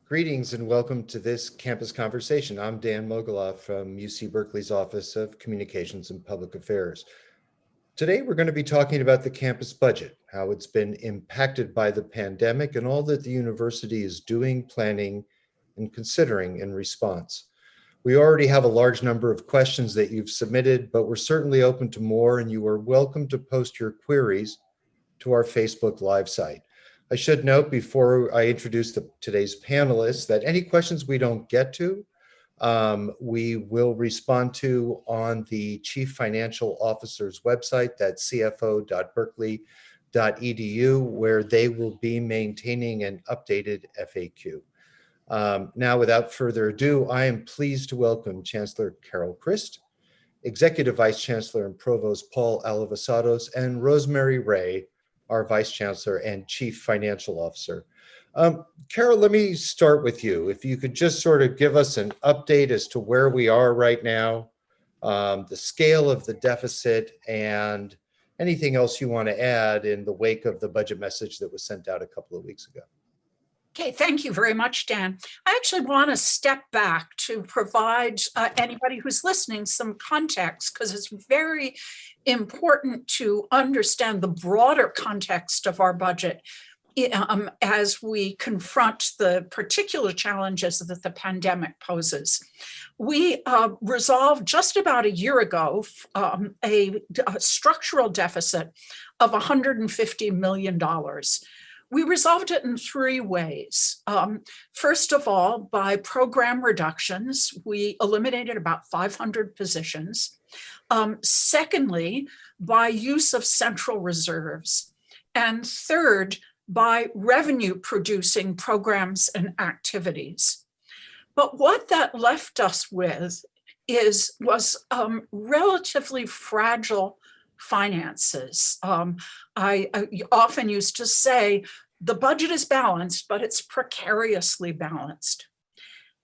Greetings and welcome to this campus conversation. I'm Dan Mogulof from UC Berkeley's Office of Communications and Public Affairs. Today, we're going to be talking about the campus budget, how it's been impacted by the pandemic, and all that the university is doing, planning, and considering in response. We already have a large number of questions that you've submitted, but we're certainly open to more, and you are welcome to post your queries to our Facebook Live site. I should note before I introduce today's panelists that any questions we don't get to, we will respond to on the Chief Financial Officer's website, that's cfo.berkeley.edu, where they will be maintaining an updated FAQ. Now, without further ado, I am pleased to welcome Chancellor Carol Christ, Executive Vice Chancellor and Provost Paul Alivisatos, and Rosemary Ray, our Vice Chancellor and Chief Financial Officer. Carol, let me start with you. If you could just sort of give us an update as to where we are right now, the scale of the deficit, and anything else you want to add in the wake of the budget message that was sent out a couple of weeks ago. Okay, thank you very much, Dan. I actually want to step back to provide anybody who's listening some context, because it's very important to understand the broader context of our budget as we confront the particular challenges that the pandemic poses. We resolved just about a year ago a structural deficit of $150 million. We resolved it in three ways. First of all, by program reductions, we eliminated about 500 positions. Secondly, by use of central reserves. And third, by revenue producing programs and activities. But what that left us with was relatively fragile finances. I often used to say, the budget is balanced, but it's precariously balanced.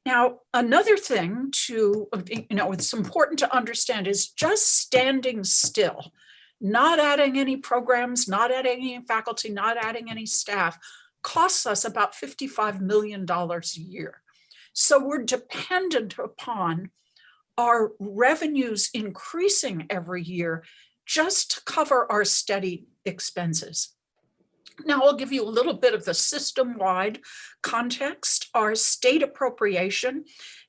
Now, another thing it's important to understand is just standing still, not adding any programs, not adding any faculty, not adding any staff, costs us about $55 million a year. So we're dependent upon our revenues increasing every year just to cover our steady expenses. Now, I'll give you a little bit of the system-wide context. Our state appropriation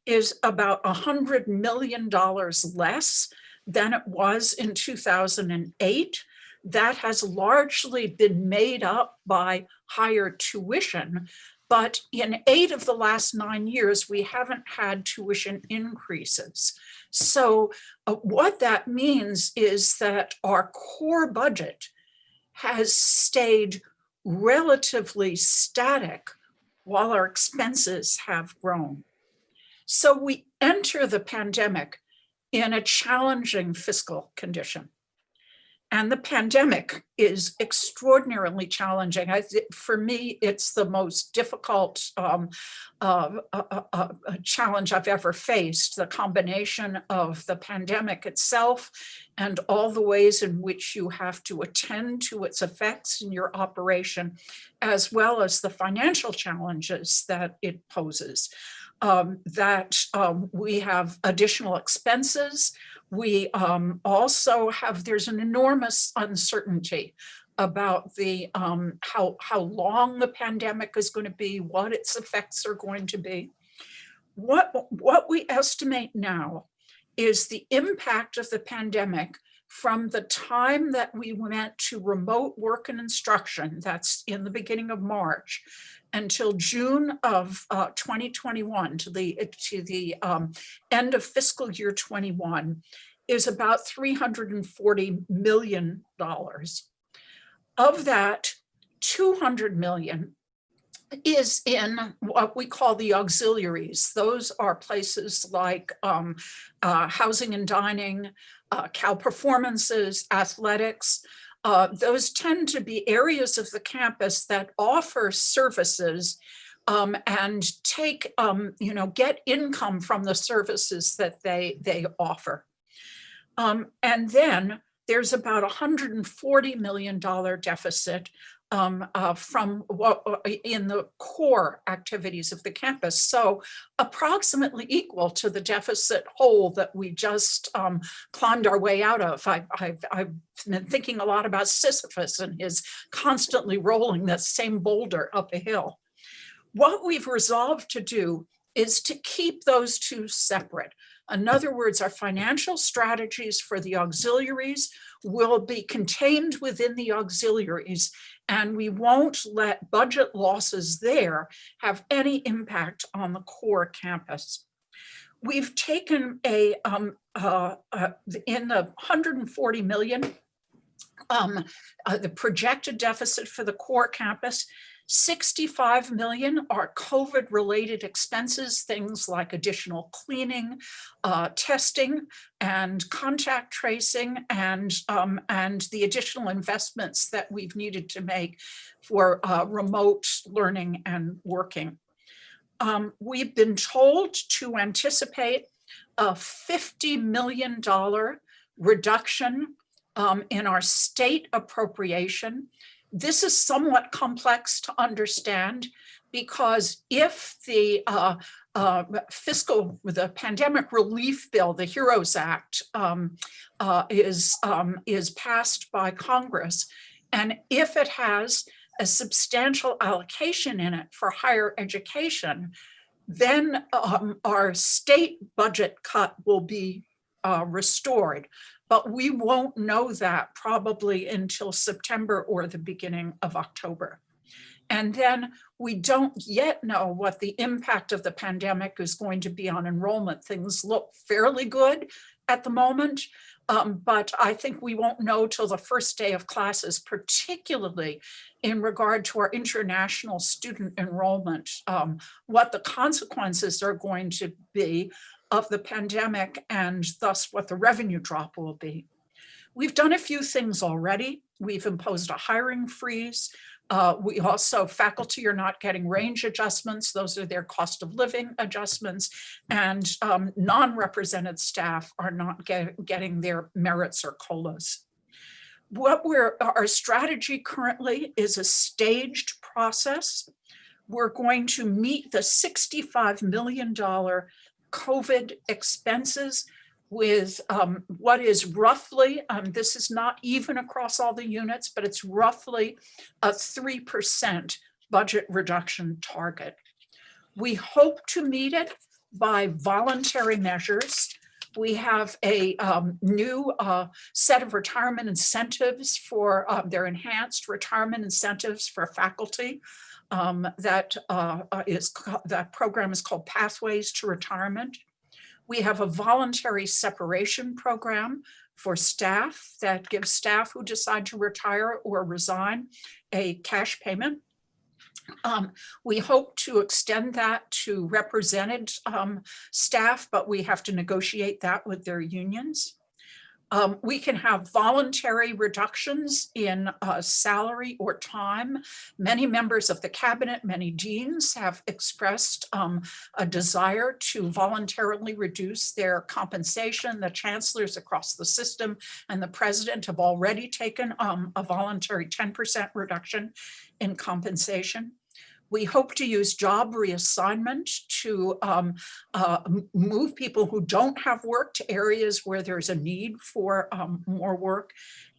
is about $100 million less than it was in 2008. That has largely been made up by higher tuition, but in 8 of the last 9 years, we haven't had tuition increases. So what that means is that our core budget has stayed relatively static while our expenses have grown. So we enter the pandemic in a challenging fiscal condition. And the pandemic is extraordinarily challenging. For me, it's the most difficult challenge I've ever faced, the combination of the pandemic itself and all the ways in which you have to attend to its effects in your operation, as well as the financial challenges that it poses. We have additional expenses. We also have, there's an enormous uncertainty about the how long the pandemic is going to be, what its effects are going to be. What we estimate now is the impact of the pandemic from the time that we went to remote work and instruction, that's in the beginning of March, until June of 2021, to the end of fiscal year 21, is about $340 million. Of that, $200 million is in what we call the auxiliaries. Those are places like housing and dining, Cal performances, athletics. Those tend to be areas of the campus that offer services and take, get income from the services that they offer. And then there's about $140 million deficit from what in the core activities of the campus. So approximately equal to the deficit hole that we just climbed our way out of. I've been thinking a lot about Sisyphus and his constantly rolling that same boulder up a hill. What we've resolved to do is to keep those two separate. In other words, our financial strategies for the auxiliaries will be contained within the auxiliaries, and we won't let budget losses there have any impact on the core campus. We've taken in the 140 million, the projected deficit for the core campus, 65 million are COVID-related expenses, things like additional cleaning, testing, and contact tracing, and the additional investments that we've needed to make for remote learning and working. We've been told to anticipate a $50 million reduction in our state appropriation. This is somewhat complex to understand because if the the pandemic relief bill, the HEROES Act, is passed by Congress, and if it has a substantial allocation in it for higher education, then our state budget cut will be restored. But we won't know that probably until September or the beginning of October. And then we don't yet know what the impact of the pandemic is going to be on enrollment. Things look fairly good at the moment, but I think we won't know till the first day of classes, particularly in regard to our international student enrollment, what the consequences are going to be of the pandemic and thus what the revenue drop will be. We've done a few things already. We've imposed a hiring freeze. We also, faculty are not getting range adjustments. Those are their cost of living adjustments, and non-represented staff are not getting their merits or COLAs. Our strategy currently is a staged process. We're going to meet the $65 million COVID expenses with what is roughly, this is not even across all the units, but it's roughly a 3% budget reduction target. We hope to meet it by voluntary measures. We have a new set of retirement incentives for their enhanced retirement incentives for faculty. That program is called Pathways to Retirement. We have a voluntary separation program for staff that gives staff who decide to retire or resign a cash payment. We hope to extend that to represented staff, but we have to negotiate that with their unions. We can have voluntary reductions in salary or time. Many members of the cabinet, many deans have expressed a desire to voluntarily reduce their compensation. The chancellors across the system and the president have already taken a voluntary 10% reduction in compensation. We hope to use job reassignment to move people who don't have work to areas where there's a need for more work,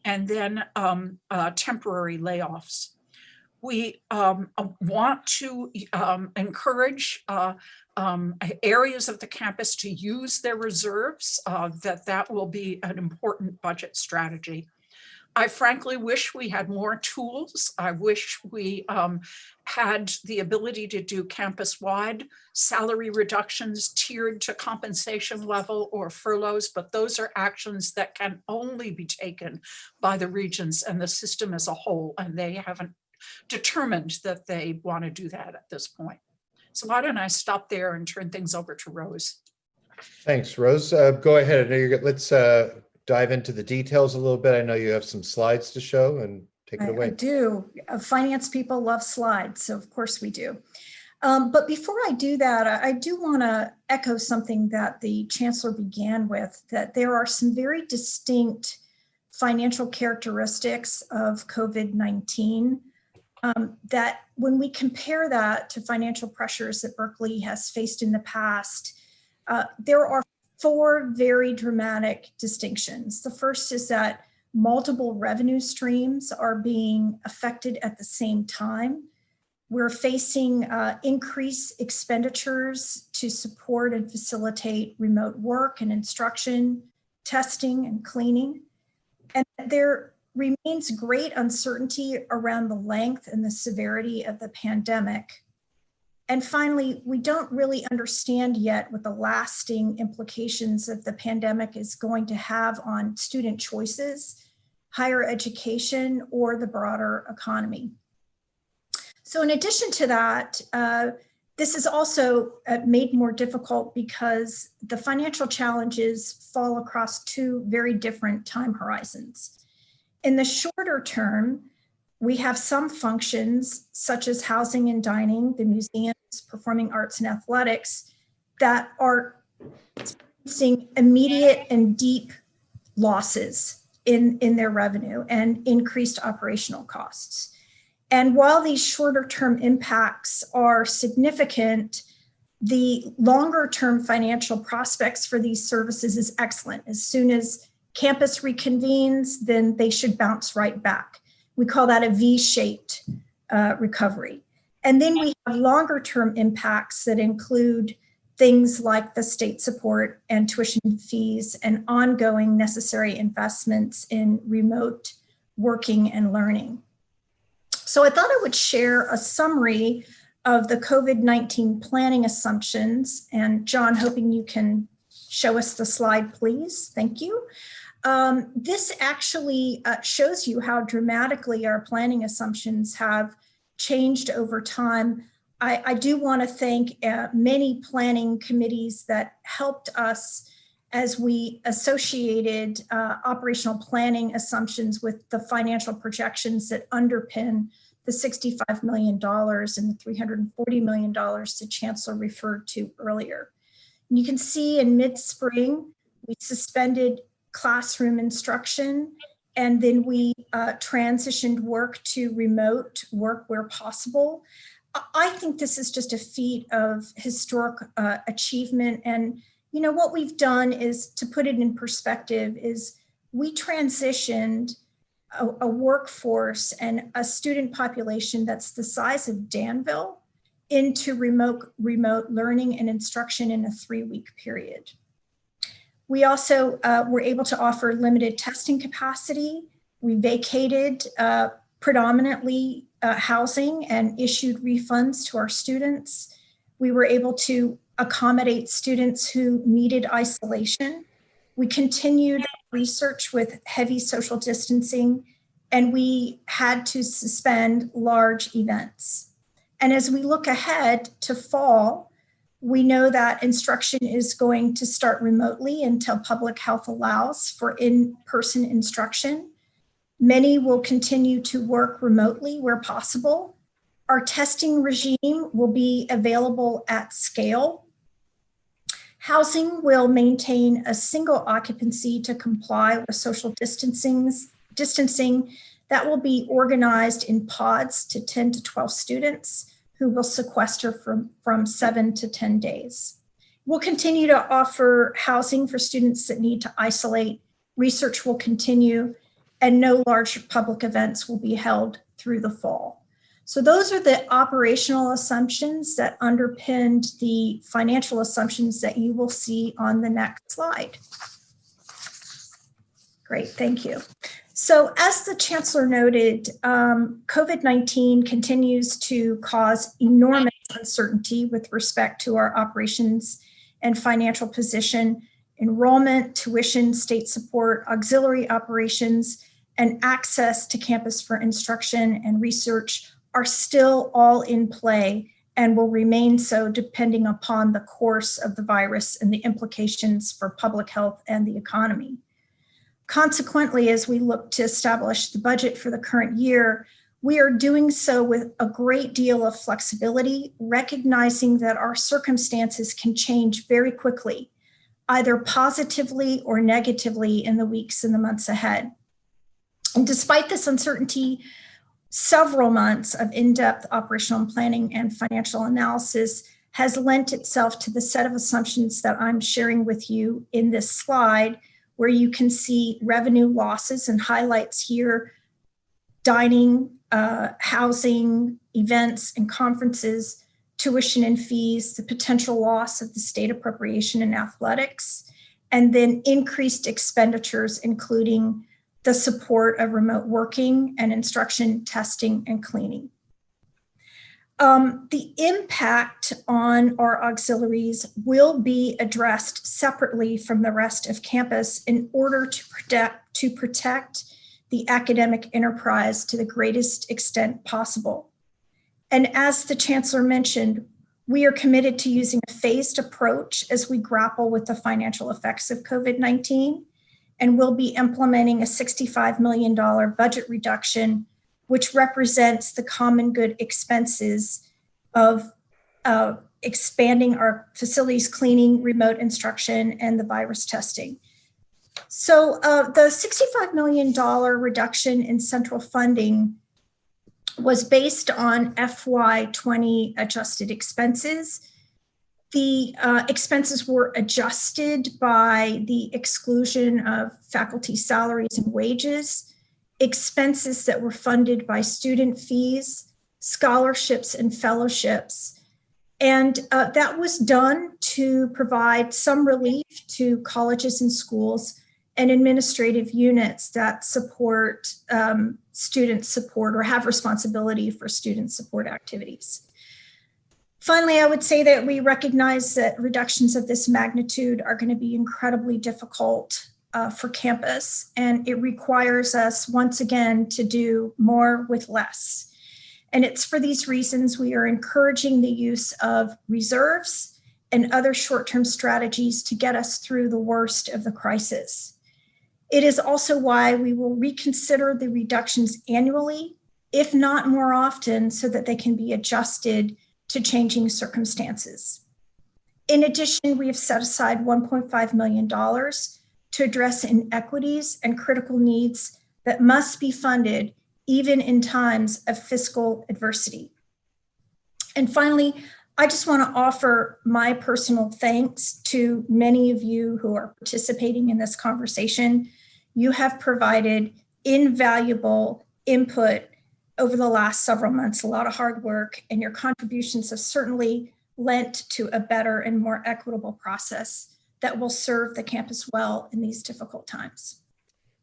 and then temporary layoffs. We want to encourage areas of the campus to use their reserves, that will be an important budget strategy. I frankly wish we had more tools. I wish we had the ability to do campus-wide salary reductions tiered to compensation level or furloughs, but those are actions that can only be taken by the regions and the system as a whole, and they haven't determined that they want to do that at this point. So why don't I stop there and turn things over to Rose? Thanks, Rose. Go ahead. I know you're good. Let's dive into the details a little bit. I know you have some slides to show, and take it away. I do. Finance people love slides, so of course we do. But before I do that, I do want to echo something that the chancellor began with, that there are some very distinct financial characteristics of COVID-19 that when we compare that to financial pressures that Berkeley has faced in the past, there are four very dramatic distinctions. The first is that multiple revenue streams are being affected at the same time. We're facing increased expenditures to support and facilitate remote work and instruction, testing and cleaning. And there remains great uncertainty around the length and the severity of the pandemic. And finally, we don't really understand yet what the lasting implications of the pandemic is going to have on student choices, higher education, or the broader economy. So in addition to that, this is also made more difficult because the financial challenges fall across two very different time horizons. In the shorter term, we have some functions such as housing and dining, the museums, performing arts and athletics that are seeing immediate and deep losses in their revenue and increased operational costs. And while these shorter term impacts are significant, the longer term financial prospects for these services is excellent. As soon as campus reconvenes, then they should bounce right back. We call that a V-shaped recovery. And then we have longer term impacts that include things like the state support and tuition fees and ongoing necessary investments in remote working and learning. So I thought I would share a summary of the COVID-19 planning assumptions. And John, hoping you can show us the slide, please. Thank you. This actually shows you how dramatically our planning assumptions have changed over time. I do want to thank many planning committees that helped us as we associated operational planning assumptions with the financial projections that underpin the $65 million and the $340 million the Chancellor referred to earlier. And you can see in mid-spring, we suspended classroom instruction, and then we transitioned work to remote work where possible. I think this is just a feat of historic achievement. And you know what we've done is, to put it in perspective, is we transitioned a workforce and a student population that's the size of Danville into remote learning and instruction in a 3-week period. We also were able to offer limited testing capacity. We vacated predominantly housing and issued refunds to our students. We were able to accommodate students who needed isolation. We continued research with heavy social distancing, and we had to suspend large events. And as we look ahead to fall, we know that instruction is going to start remotely until public health allows for in-person instruction. Many will continue to work remotely where possible. Our testing regime will be available at scale. Housing will maintain a single occupancy to comply with social distancing that will be organized in pods to 10 to 12 students who will sequester from 7 to 10 days. We'll continue to offer housing for students that need to isolate. Research will continue, and no large public events will be held through the fall. So those are the operational assumptions that underpinned the financial assumptions that you will see on the next slide. Great, thank you. So as the Chancellor noted, COVID-19 continues to cause enormous uncertainty with respect to our operations and financial position, enrollment, tuition, state support, auxiliary operations, and access to campus for instruction and research are still all in play and will remain so depending upon the course of the virus and the implications for public health and the economy. Consequently, as we look to establish the budget for the current year, we are doing so with a great deal of flexibility, recognizing that our circumstances can change very quickly, either positively or negatively in the weeks and the months ahead. And despite this uncertainty, several months of in-depth operational planning and financial analysis has lent itself to the set of assumptions that I'm sharing with you in this slide, where you can see revenue losses and highlights here: dining, housing, events and conferences, tuition and fees, the potential loss of the state appropriation in athletics, and then increased expenditures, including the support of remote working and instruction, testing, and cleaning. The impact on our auxiliaries will be addressed separately from the rest of campus in order to protect the academic enterprise to the greatest extent possible. And as the Chancellor mentioned, we are committed to using a phased approach as we grapple with the financial effects of COVID-19, and we'll be implementing a $65 million budget reduction, which represents the common good expenses of expanding our facilities cleaning, remote instruction, and the virus testing. So the $65 million reduction in central funding was based on FY20 adjusted expenses. The expenses were adjusted by the exclusion of faculty salaries and wages, expenses that were funded by student fees, scholarships, and fellowships. And that was done to provide some relief to colleges and schools and administrative units that support student support or have responsibility for student support activities. Finally, I would say that we recognize that reductions of this magnitude are going to be incredibly difficult for campus, and it requires us once again to do more with less. And it's for these reasons we are encouraging the use of reserves and other short-term strategies to get us through the worst of the crisis. It is also why we will reconsider the reductions annually, if not more often, so that they can be adjusted to changing circumstances. In addition, we have set aside $1.5 million to address inequities and critical needs that must be funded even in times of fiscal adversity. And finally, I just want to offer my personal thanks to many of you who are participating in this conversation. You have provided invaluable input over the last several months, a lot of hard work, and your contributions have certainly lent to a better and more equitable process that will serve the campus well in these difficult times.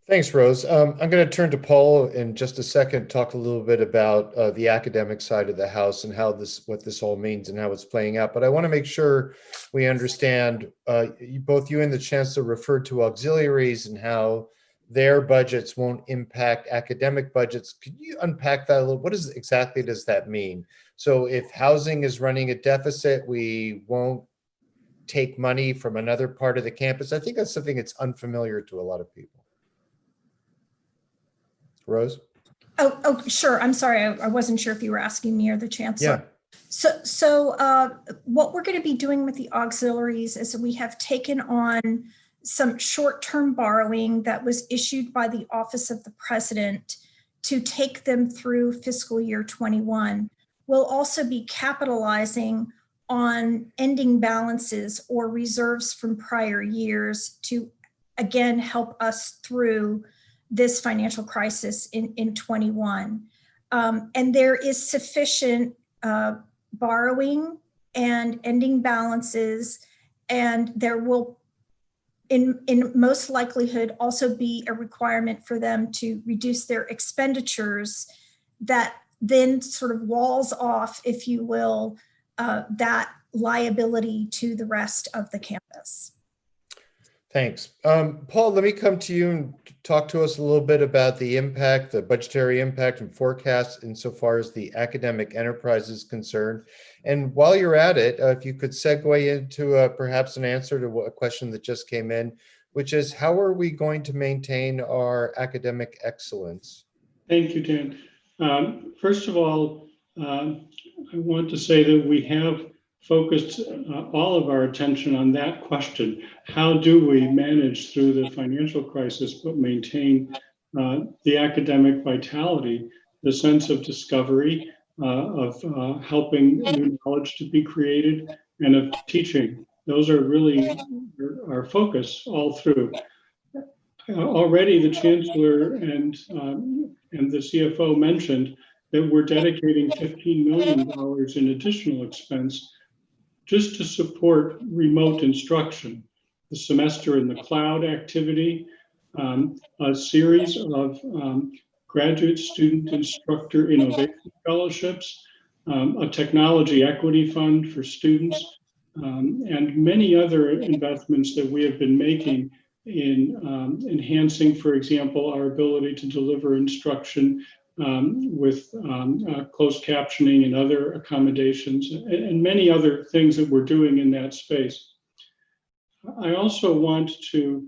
Thanks, Rose. I'm going to turn to Paul in just a second, talk a little bit about the academic side of the house and how what this all means and how it's playing out. But I want to make sure we understand, both you and the Chancellor referred to auxiliaries and how their budgets won't impact academic budgets. Could you unpack that a little? What exactly does that mean? So if housing is running a deficit, we won't take money from another part of the campus. I think that's something that's unfamiliar to a lot of people. Rose? Oh, sure. I'm sorry. I wasn't sure if you were asking me or the Chancellor. Yeah. So what we're going to be doing with the auxiliaries is we have taken on some short-term borrowing that was issued by the Office of the President to take them through fiscal year 21. We'll also be capitalizing on ending balances or reserves from prior years to, again, help us through this financial crisis in 21. And there is sufficient borrowing and ending balances, and there will in most likelihood also be a requirement for them to reduce their expenditures that then sort of walls off, if you will, that liability to the rest of the campus. Thanks. Paul, let me come to you and talk to us a little bit about the impact, the budgetary impact and forecasts insofar as the academic enterprise is concerned. And while you're at it, if you could segue into perhaps an answer to a question that just came in, which is how are we going to maintain our academic excellence? Thank you, Dan. First of all, I want to say that we have focused all of our attention on that question. How do we manage through the financial crisis but maintain the academic vitality the sense of discovery, of helping new knowledge to be created, and of teaching. Those are really our focus all through. Already the Chancellor and the CFO mentioned that we're dedicating $15 million in additional expense just to support remote instruction, the semester in the cloud activity, a series of graduate student instructor innovation fellowships, a technology equity fund for students, and many other investments that we have been making in enhancing, for example, our ability to deliver instruction with closed captioning and other accommodations, and many other things that we're doing in that space. I also want to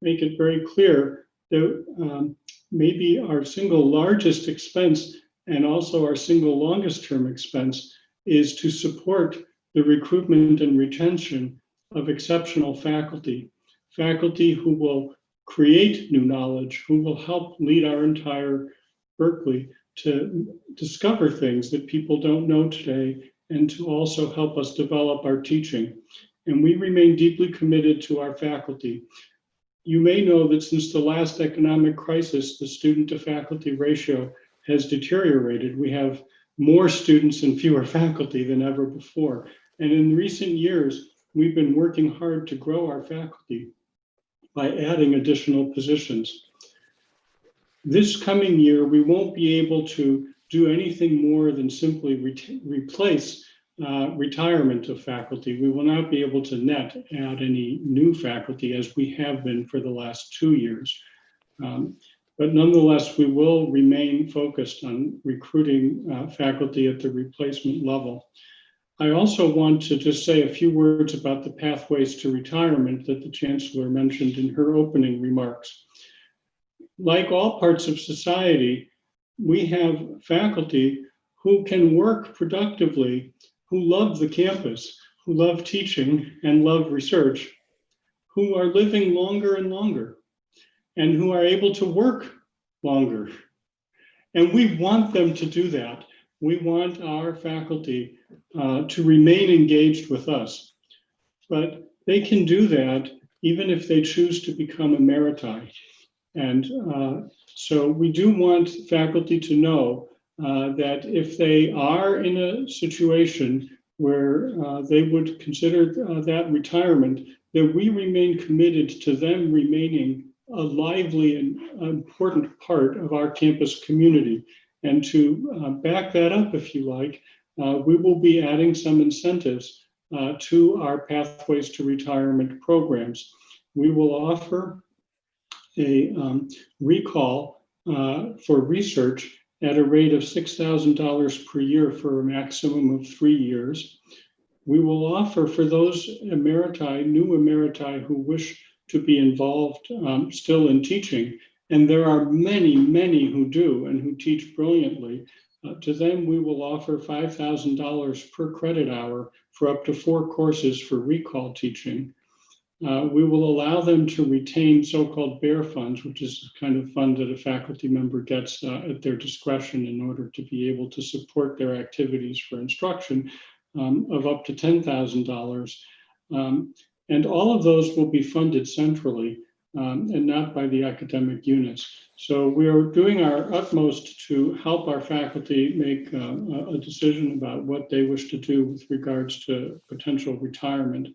make it very clear that maybe our single largest expense and also our single longest term expense is to support the recruitment and retention of exceptional faculty who will create new knowledge, who will help lead our entire Berkeley to discover things that people don't know today, and to also help us develop our teaching. And we remain deeply committed to our faculty. You may know that since the last economic crisis, the student to faculty ratio has deteriorated. We have more students and fewer faculty than ever before. And in recent years, we've been working hard to grow our faculty by adding additional positions. This coming year, we won't be able to do anything more than simply replace retirement of faculty. We will not be able to net add any new faculty as we have been for the last 2 years. But nonetheless, we will remain focused on recruiting faculty at the replacement level. I also want to just say a few words about the pathways to retirement that the Chancellor mentioned in her opening remarks. Like all parts of society, we have faculty who can work productively, who love the campus, who love teaching and love research, who are living longer and longer, and who are able to work longer. And we want them to do that. We want our faculty to remain engaged with us. But they can do that even if they choose to become emeriti. And so we do want faculty to know that if they are in a situation where they would consider that retirement, that we remain committed to them remaining a lively and important part of our campus community. And to back that up, if you like, we will be adding some incentives to our Pathways to Retirement programs. We will offer a recall for research at a rate of $6,000 per year for a maximum of 3 years. We will offer for those emeriti, new emeriti who wish to be involved still in teaching, and there are many, many who do and who teach brilliantly. To them, we will offer $5,000 per credit hour for up to 4 courses for recall teaching. We will allow them to retain so-called bear funds, which is the kind of fund that a faculty member gets at their discretion in order to be able to support their activities for instruction, of up to $10,000. And all of those will be funded centrally and not by the academic units. So we are doing our utmost to help our faculty make a decision about what they wish to do with regards to potential retirement.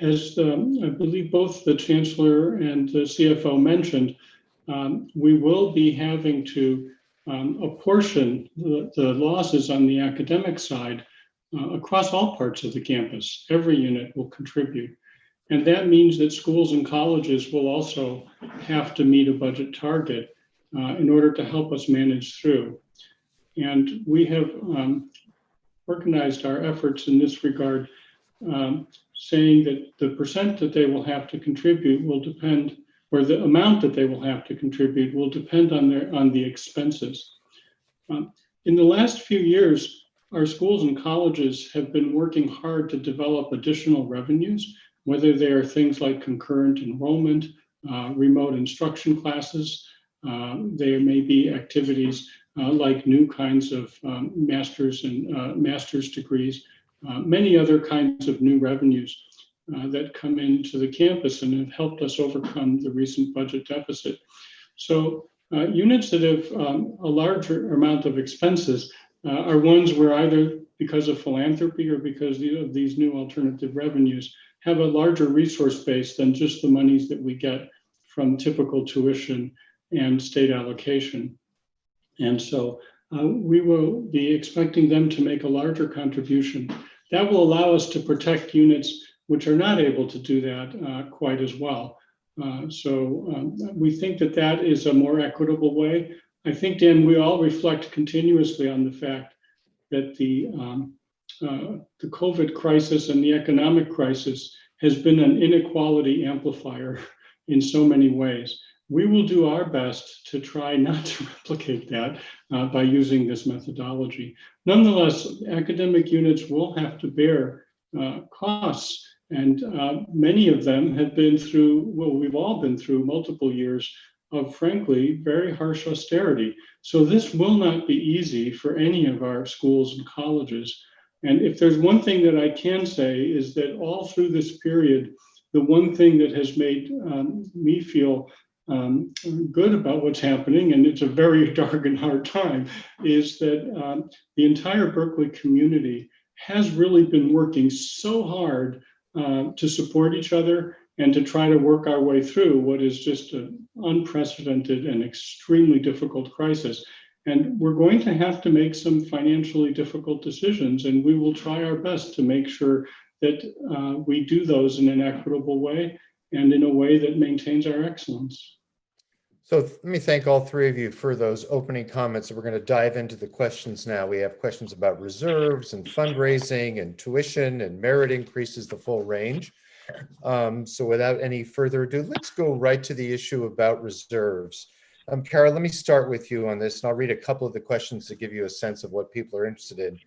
As I believe both the Chancellor and the CFO mentioned, we will be having to apportion the losses on the academic side across all parts of the campus. Every unit will contribute. And that means that schools and colleges will also have to meet a budget target in order to help us manage through. And we have organized our efforts in this regard, saying that the percent that they will have to contribute will depend, or the amount that they will have to contribute will depend on the expenses. In the last few years, our schools and colleges have been working hard to develop additional revenues, whether they are things like concurrent enrollment, remote instruction classes, There may be activities like new kinds of master's and master's degrees, many other kinds of new revenues that come into the campus and have helped us overcome the recent budget deficit. So units that have a larger amount of expenses are ones where either because of philanthropy or because of these new alternative revenues have a larger resource base than just the monies that we get from typical tuition and state allocation. And so we will be expecting them to make a larger contribution. That will allow us to protect units which are not able to do that quite as well. So we think that that is a more equitable way. I think, Dan, we all reflect continuously on the fact that the COVID crisis and the economic crisis has been an inequality amplifier in so many ways. We will do our best to try not to replicate that by using this methodology. Nonetheless, academic units will have to bear costs, and many of them have been through, well, we've all been through multiple years of, frankly, very harsh austerity. So this will not be easy for any of our schools and colleges. And if there's one thing that I can say is that all through this period, the one thing that has made me feel good about what's happening, and it's a very dark and hard time, is that the entire Berkeley community has really been working so hard to support each other and to try to work our way through what is just an unprecedented and extremely difficult crisis. And we're going to have to make some financially difficult decisions, and we will try our best to make sure that we do those in an equitable way and in a way that maintains our excellence. So let me thank all three of you for those opening comments. We're going to dive into the questions now. We have questions about reserves and fundraising and tuition and merit increases, the full range. So without any further ado, let's go right to the issue about reserves. Carol, let me start with you on this, and I'll read a couple of the questions to give you a sense of what people are interested in.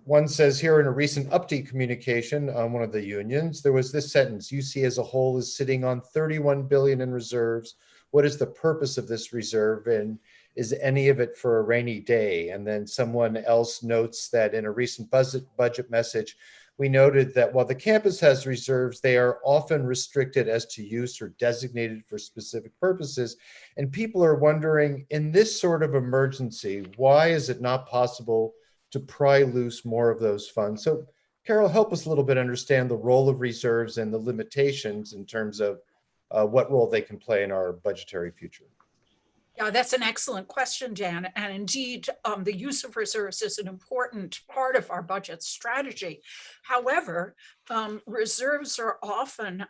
One says here, in a recent update communication on one of the unions, there was this sentence: UC as a whole is sitting on 31 billion in reserves. What is the purpose of this reserve, and is any of it for a rainy day? And then someone else notes that in a recent budget message, we noted that while the campus has reserves, they are often restricted as to use or designated for specific purposes. And people are wondering, in this sort of emergency, why is it not possible to pry loose more of those funds? So Carol, help us a little bit understand the role of reserves and the limitations in terms of what role they can play in our budgetary future. Yeah, that's an excellent question, Dan. And indeed, the use of reserves is an important part of our budget strategy. However, reserves are often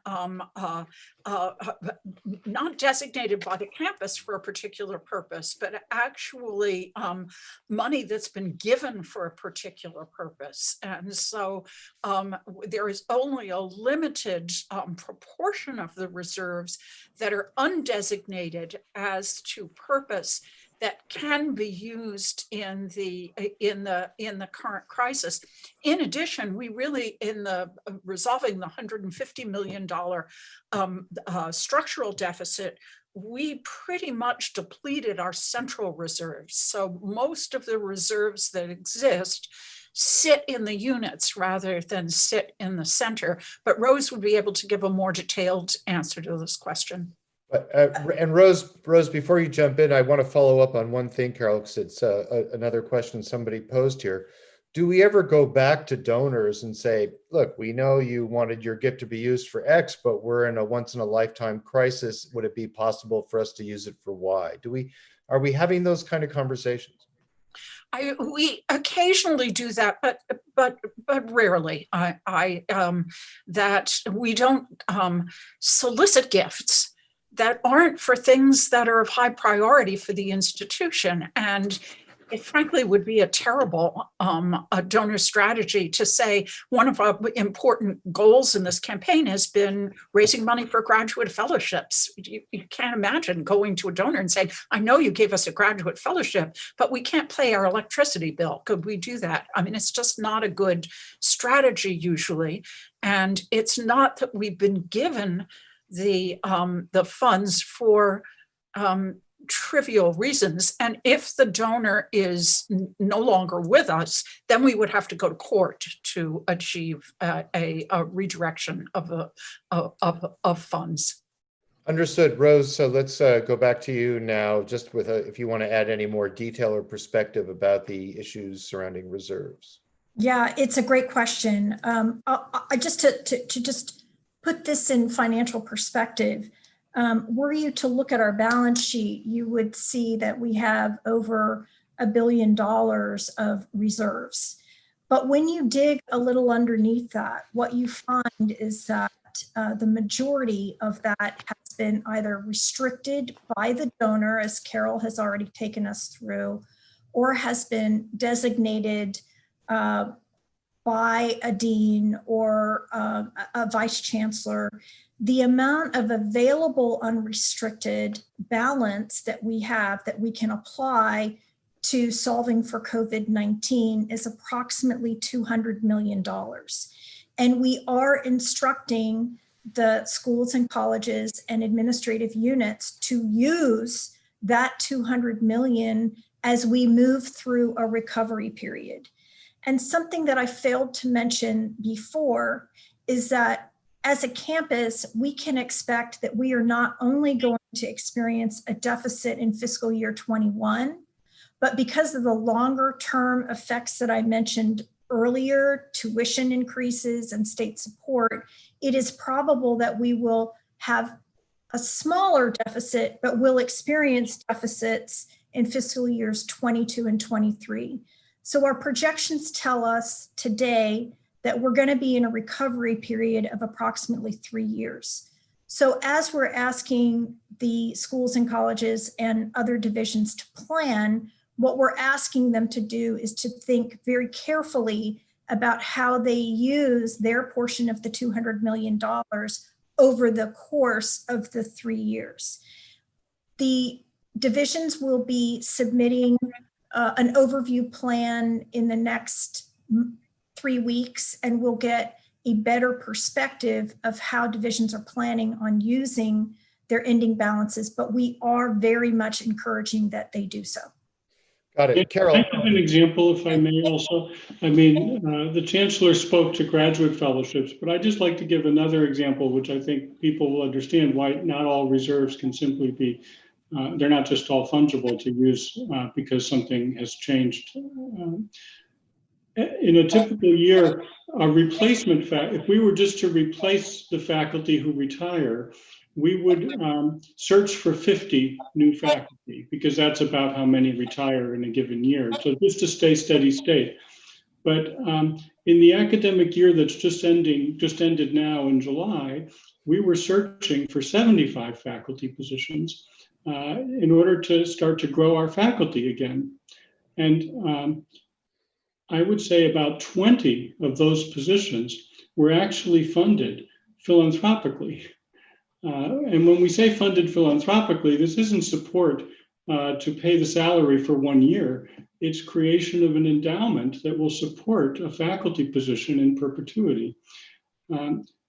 not designated by the campus for a particular purpose, but actually money that's been given for a particular purpose. And so there is only a limited proportion of the reserves that are undesignated as to purpose that can be used in the current crisis. In addition, we really, in the resolving the $150 million structural deficit, we pretty much depleted our central reserves. So most of the reserves that exist sit in the units rather than sit in the center. But Rose would be able to give a more detailed answer to this question. And Rose, before you jump in, I want to follow up on one thing, Carol, because it's another question somebody posed here. Do we ever go back to donors and say, look, we know you wanted your gift to be used for X, but we're in a once in a lifetime crisis. Would it be possible for us to use it for Y? Are we having those kind of conversations? We occasionally do that, but rarely. That we don't solicit gifts that aren't for things that are of high priority for the institution. And it frankly would be a terrible donor strategy to say one of our important goals in this campaign has been raising money for graduate fellowships. You can't imagine going to a donor and saying, I know you gave us a graduate fellowship, but we can't pay our electricity bill. Could we do that? I mean, it's just not a good strategy usually. And it's not that we've been given the funds for trivial reasons. And if the donor is no longer with us, then we would have to go to court to achieve a redirection of funds. Understood, Rose. So let's go back to you now, just with if you want to add any more detail or perspective about the issues surrounding reserves. Yeah, it's a great question. I just to just put this in financial perspective, were you to look at our balance sheet, you would see that we have over $1 billion of reserves. But when you dig a little underneath that, what you find is that the majority of that has been either restricted by the donor, as Carol has already taken us through, or has been designated by a dean or a vice chancellor. The amount of available unrestricted balance that we have that we can apply to solving for COVID-19 is approximately $200 million. And we are instructing the schools and colleges and administrative units to use that 200 million as we move through a recovery period. And something that I failed to mention before is that as a campus, we can expect that we are not only going to experience a deficit in fiscal year 21, but because of the longer term effects that I mentioned earlier, tuition increases and state support, it is probable that we will have a smaller deficit, but will experience deficits in fiscal years 22 and 23. So our projections tell us today that we're going to be in a recovery period of approximately 3 years. So as we're asking the schools and colleges and other divisions to plan, what we're asking them to do is to think very carefully about how they use their portion of the $200 million over the course of the 3 years. The divisions will be submitting an overview plan in the next 3 weeks, and we'll get a better perspective of how divisions are planning on using their ending balances, but we are very much encouraging that they do so. Got it. Carol. I have an example, if I may also. I mean, the Chancellor spoke to graduate fellowships, but I'd just like to give another example, which I think people will understand why not all reserves can simply be, they're not just all fungible to use because something has changed. In a typical year, a replacement if we were just to replace the faculty who retire, we would search for 50 new faculty because that's about how many retire in a given year. So just to stay steady state. But in the academic year that's just ended now in July, we were searching for 75 faculty positions in order to start to grow our faculty again. And I would say about 20 of those positions were actually funded philanthropically. And when we say funded philanthropically, this isn't support to pay the salary for 1 year. It's creation of an endowment that will support a faculty position in perpetuity.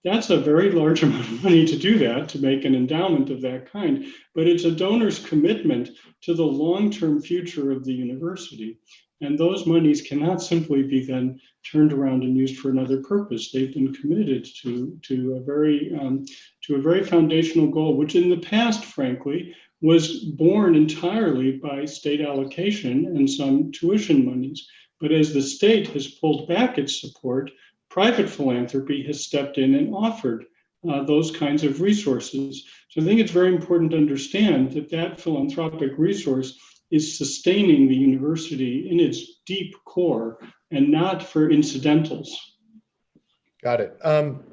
That's a very large amount of money to do that, to make an endowment of that kind, but it's a donor's commitment to the long-term future of the university. And those monies cannot simply be then turned around and used for another purpose. They've been committed to a very foundational goal, which in the past, frankly, was born entirely by state allocation and some tuition monies. But as the state has pulled back its support, private philanthropy has stepped in and offered those kinds of resources. So I think it's very important to understand that that philanthropic resource is sustaining the university in its deep core and not for incidentals. Got it.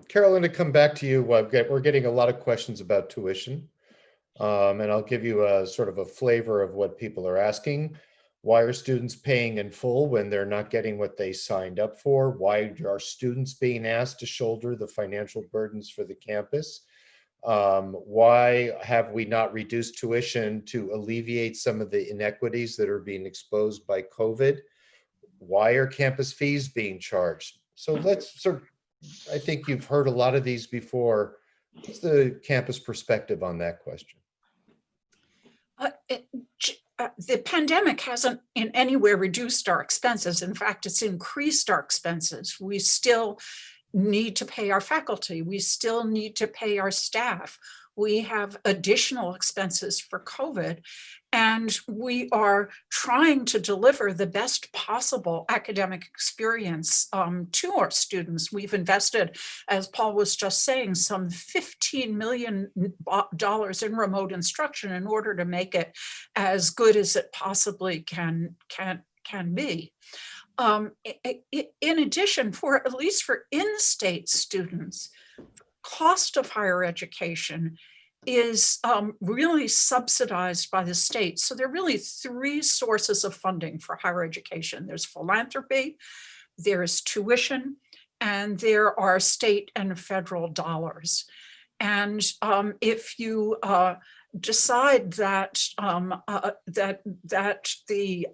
Carolyn, to come back to you, we're getting a lot of questions about tuition, and I'll give you a sort of a flavor of what people are asking. Why are students paying in full when they're not getting what they signed up for? Why are students being asked to shoulder the financial burdens for the campus? Why have we not reduced tuition to alleviate some of the inequities that are being exposed by COVID? Why are campus fees being charged? So let's I think you've heard a lot of these before. What's the campus perspective on that question? The pandemic hasn't in any way reduced our expenses. In fact, it's increased our expenses. We still need to pay our faculty. We still need to pay our staff. We have additional expenses for COVID, and we are trying to deliver the best possible academic experience to our students. We've invested, as Paul was just saying, some $15 million in remote instruction in order to make it as good as it possibly can be. In addition, for at least for in-state students, cost of higher education is really subsidized by the state. So there are really three sources of funding for higher education. There's philanthropy, there's tuition, and there are state and federal dollars. And if you decide that the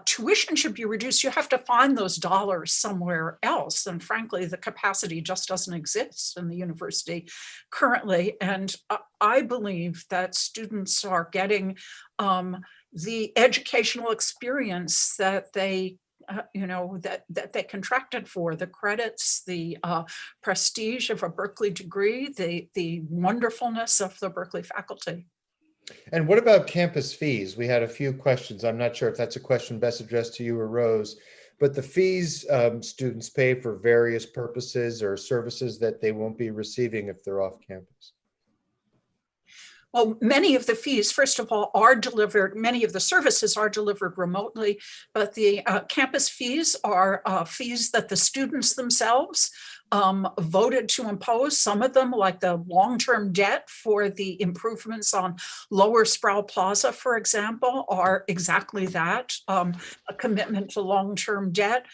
tuition should be reduced, you have to find those dollars somewhere else. And frankly, the capacity just doesn't exist in the university currently. And I believe that students are getting the educational experience that they that they contracted for, the credits, the prestige of a Berkeley degree, the wonderfulness of the Berkeley faculty. And what about campus fees? We had a few questions. I'm not sure if that's a question best addressed to you or Rose, but the fees students pay for various purposes or services that they won't be receiving if they're off campus. Well, many of the fees, first of all, are delivered, many of the services are delivered remotely, but the campus fees are fees that the students themselves voted to impose. Some of them, like the long-term debt for the improvements on Lower Sproul Plaza, for example, are exactly that, a commitment to long-term debt,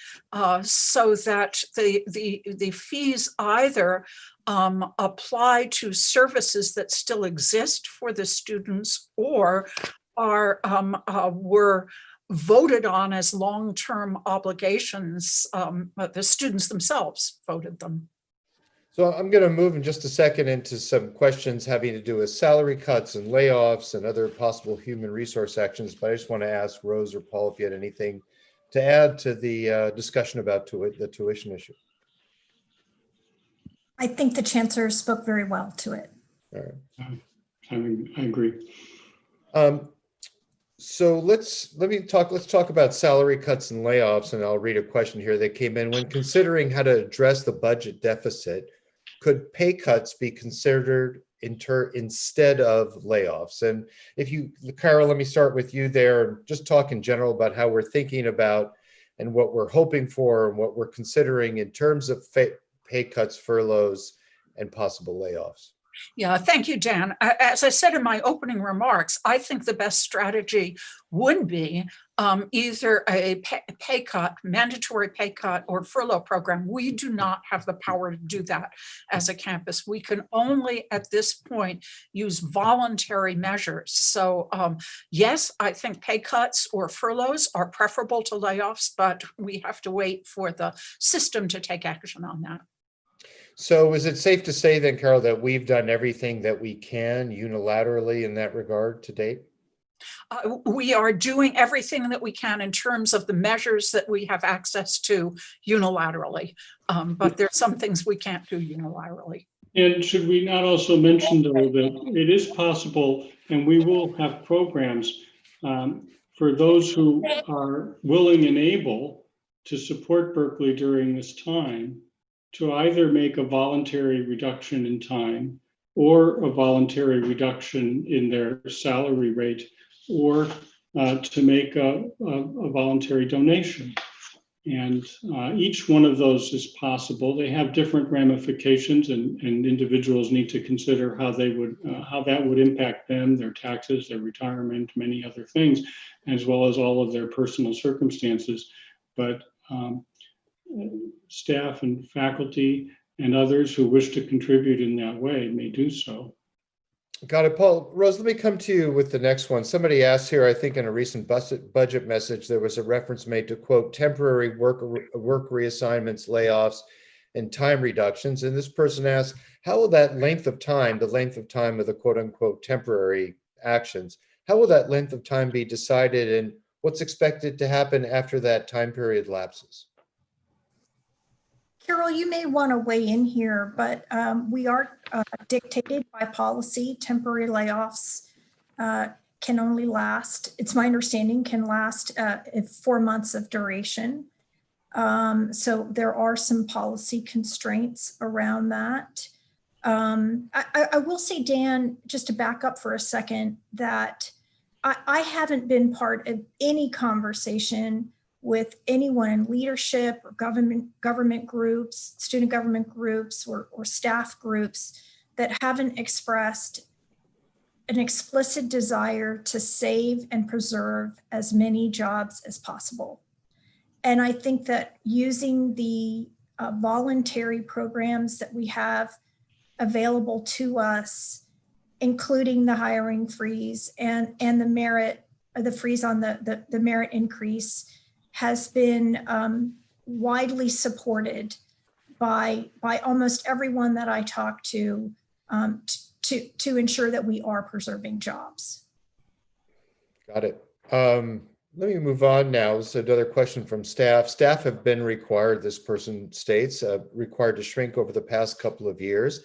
so that the fees either apply to services that still exist for the students or are were voted on as long-term obligations. The students themselves voted them. So I'm going to move in just a second into some questions having to do with salary cuts and layoffs and other possible human resource actions. But I just want to ask Rose or Paul if you had anything to add to the discussion about the tuition issue. I think the Chancellor spoke very well to it. All right. I agree. So let's talk about salary cuts and layoffs, and I'll read a question here that came in. When considering how to address the budget deficit, could pay cuts be considered instead of layoffs? And if you, Carol, let me start with you there. Just talk in general about how we're thinking about and what we're hoping for and what we're considering in terms of pay cuts, furloughs, and possible layoffs. Yeah, thank you, Dan. As I said in my opening remarks, I think the best strategy would be either a pay cut, mandatory pay cut, or furlough program. We do not have the power to do that as a campus. We can only at this point use voluntary measures. So yes, I think pay cuts or furloughs are preferable to layoffs, but we have to wait for the system to take action on that. So is it safe to say then, Carol, that we've done everything that we can unilaterally in that regard to date? We are doing everything that we can in terms of the measures that we have access to unilaterally, but there are some things we can't do unilaterally. And should we not also mention, though, that it is possible, and we will have programs for those who are willing and able to support Berkeley during this time, to either make a voluntary reduction in time or a voluntary reduction in their salary rate, or to make a voluntary donation. And each one of those is possible. They have different ramifications, and individuals need to consider how they would how that would impact them, their taxes, their retirement, many other things, as well as all of their personal circumstances. But staff and faculty and others who wish to contribute in that way may do so. Got it, Paul. Rose, let me come to you with the next one. Somebody asked here, I think in a recent budget message, there was a reference made to, quote, temporary work reassignments, layoffs, and time reductions. And this person asked, how will that length of time, the length of time of the quote unquote temporary actions, How will that length of time be decided, and what's expected to happen after that time period lapses? Carol, you may want to weigh in here, but we are dictated by policy. Temporary layoffs can only last, it's my understanding, can last 4 months of duration. So there are some policy constraints around that. I will say, Dan, just to back up for a second, that I haven't been part of any conversation with anyone in leadership or government groups, student government groups, or staff groups that haven't expressed an explicit desire to save and preserve as many jobs as possible. And I think that using the voluntary programs that we have available to us, including the hiring freeze and the merit, the freeze on the merit increase, has been widely supported by almost everyone that I talk to ensure that we are preserving jobs. Got it. Let me move on now. So another question from staff. Staff have been required, this person states, required to shrink over the past couple of years,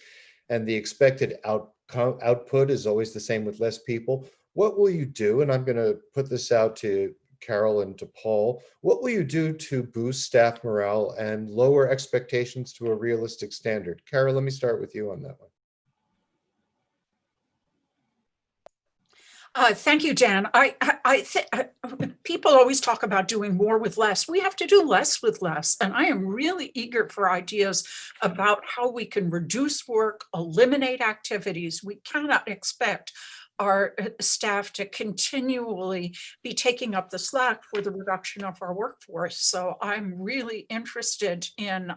and the expected output is always the same with less people. What will you do? And I'm going to put this out to Carol and to Paul. What will you do to boost staff morale and lower expectations to a realistic standard? Carol, let me start with you on that one. Thank you, Dan. I think people always talk about doing more with less. We have to do less with less. And I am really eager for ideas about how we can reduce work, eliminate activities. We cannot expect our staff to continually be taking up the slack for the reduction of our workforce. So I'm really interested in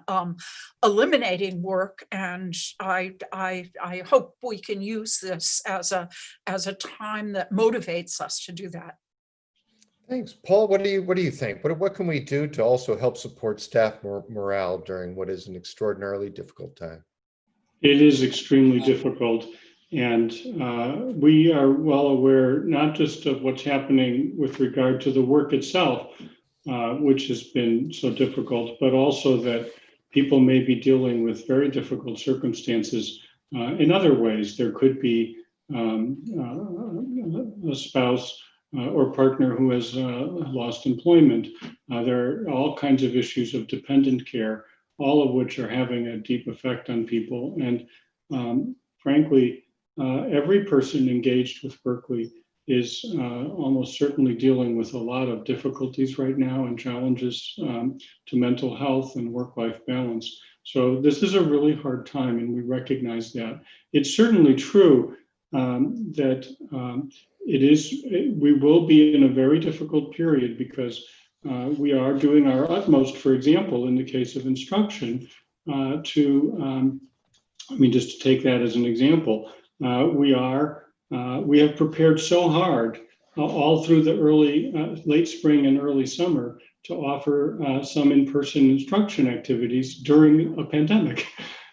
eliminating work, and I hope we can use this as a time that motivates us to do that. Thanks, Paul. What do you think? What can we do to also help support staff morale during what is an extraordinarily difficult time? It is extremely difficult. And we are well aware not just of what's happening with regard to the work itself, which has been so difficult, but also that people may be dealing with very difficult circumstances in other ways. There could be a spouse or partner who has lost employment. There are all kinds of issues of dependent care, all of which are having a deep effect on people. And frankly, every person engaged with Berkeley is almost certainly dealing with a lot of difficulties right now and challenges to mental health and work-life balance. So this is a really hard time, and we recognize that. It's certainly true that we will be in a very difficult period because we are doing our utmost, for example, in the case of instruction, just to take that as an example, we have prepared so hard all through the late spring and early summer to offer some in-person instruction activities during a pandemic.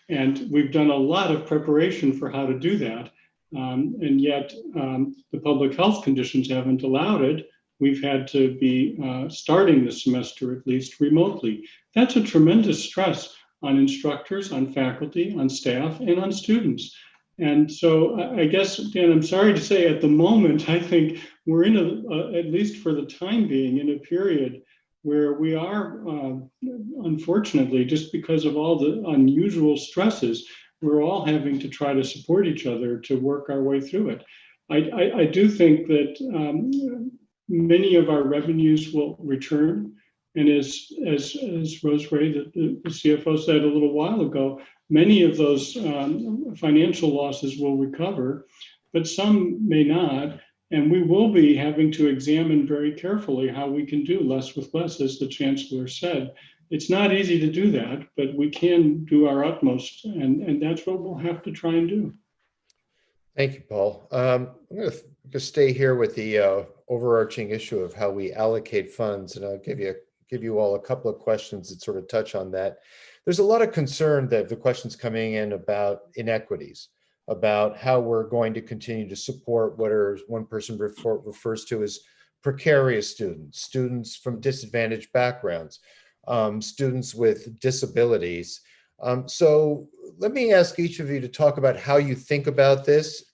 And we've done a lot of preparation for how to do that. And yet the public health conditions haven't allowed it. We've had to be starting the semester at least remotely. That's a tremendous stress on instructors, on faculty, on staff, and on students. And so I guess, Dan, I'm sorry to say at the moment, I think we're in at least for the time being, in a period where we are, unfortunately, just because of all the unusual stresses, we're all having to try to support each other to work our way through it. I do think that many of our revenues will return. And as Rosemary, the CFO, said a little while ago, many of those financial losses will recover, but some may not. And we will be having to examine very carefully how we can do less with less, as the Chancellor said. It's not easy to do that, but we can do our utmost, and that's what we'll have to try and do. Thank you, Paul. I'm going to stay here with the overarching issue of how we allocate funds, and I'll give you all a couple of questions that sort of touch on that. There's a lot of concern that the questions coming in about inequities. about how we're going to continue to support what one person refers to as precarious students, students from disadvantaged backgrounds, students with disabilities. So let me ask each of you to talk about how you think about this,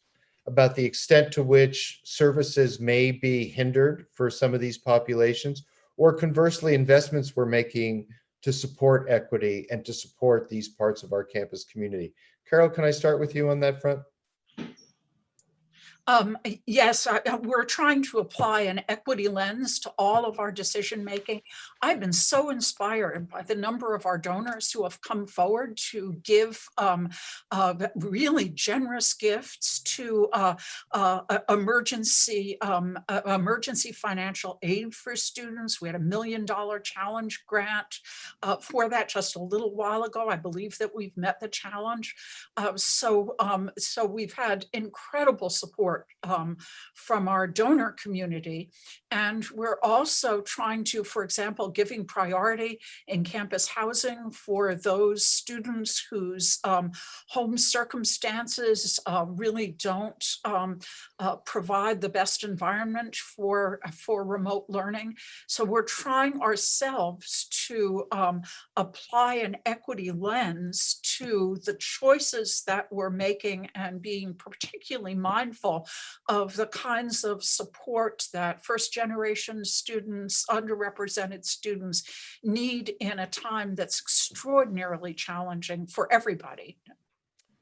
about the extent to which services may be hindered for some of these populations, or conversely, investments we're making to support equity and to support these parts of our campus community. Carol, can I start with you on that front? Yes, we're trying to apply an equity lens to all of our decision making. I've been so inspired by the number of our donors who have come forward to give really generous gifts to emergency financial aid for students. We had $1 million challenge grant for that just a little while ago. I believe that we've met the challenge. So we've had incredible support from our donor community. And we're also trying to, for example, giving priority in campus housing for those students whose home circumstances really don't provide the best environment for remote learning. So we're trying ourselves to apply an equity lens to the choices that we're making and being particularly mindful of the kinds of support that first generation students, underrepresented students need in a time that's extraordinarily challenging for everybody.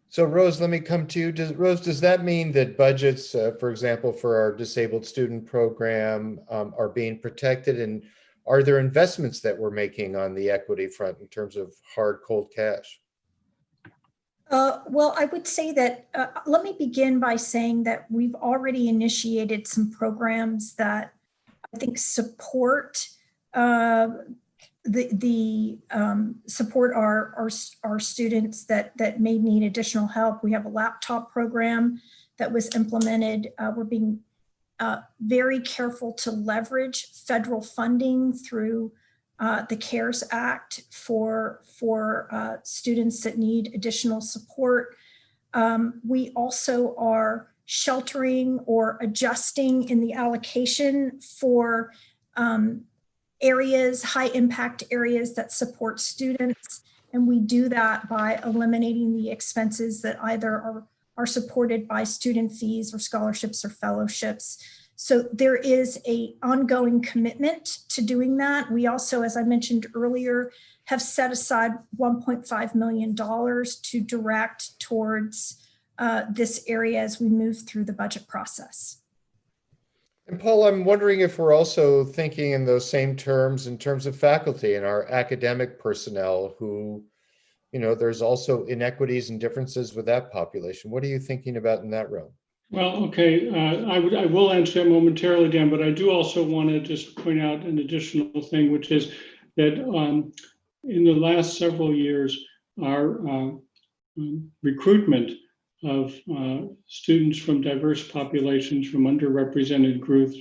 So Rose, let me come to you. Rose, does that mean that budgets, for example, for our disabled student program are being protected? And are there investments that we're making on the equity front in terms of hard, cold cash? Well, I would say that, let me begin by saying that we've already initiated some programs that I think support support our students that may need additional help. We have a laptop program that was implemented. We're being very careful to leverage federal funding through the CARES Act for students that need additional support. We also are sheltering or adjusting in the allocation for areas, high impact areas that support students. And we do that by eliminating the expenses that either are supported by student fees or scholarships or fellowships. So there is an ongoing commitment to doing that. We also, as I mentioned earlier, have set aside $1.5 million to direct towards this area as we move through the budget process. And Paul, I'm wondering if we're also thinking in those same terms in terms of faculty and our academic personnel who, there's also inequities and differences with that population. What are you thinking about in that realm? Well, okay, I will answer that momentarily, Dan, but I do also want to just point out an additional thing, which is that in the last several years, our recruitment of students from diverse populations, from underrepresented groups,